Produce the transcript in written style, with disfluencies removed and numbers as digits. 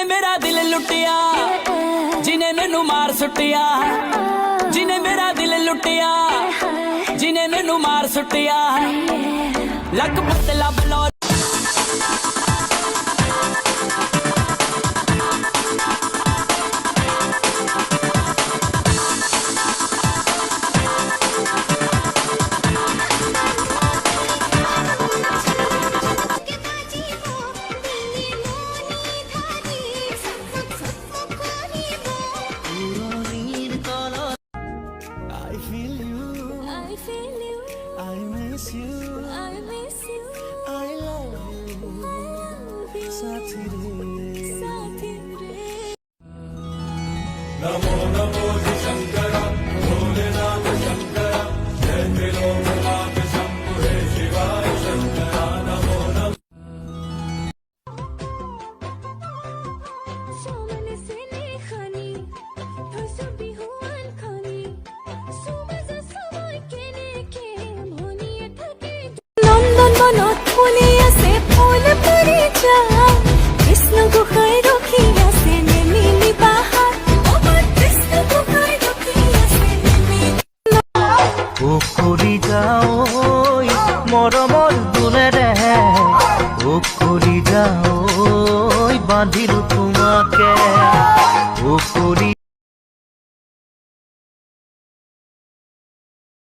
जिने मेरा दिल लुटिया जिने मैनू मार सुटिया जिने मेरा दिल लुटिया जिने मैनू मार सुटिया लक पतला बलौर नमो नमो शंकर भोलेनाथ शंकर जय त्रिलोकनाथ शंभु हे शिवाय शंकर नमो नमो নন্দন বনত ফুলি আছে ফুল পৰিচা কৃষ্ণ গোসাঁই ৰখি আছে নেমিলি পাহাৰ কৃষ্ণ গোসাঁই ৰখি আছে কৰি যাও মৰমৰ দোলেৰে কৰি যাও বান্ধিলো তোমাকে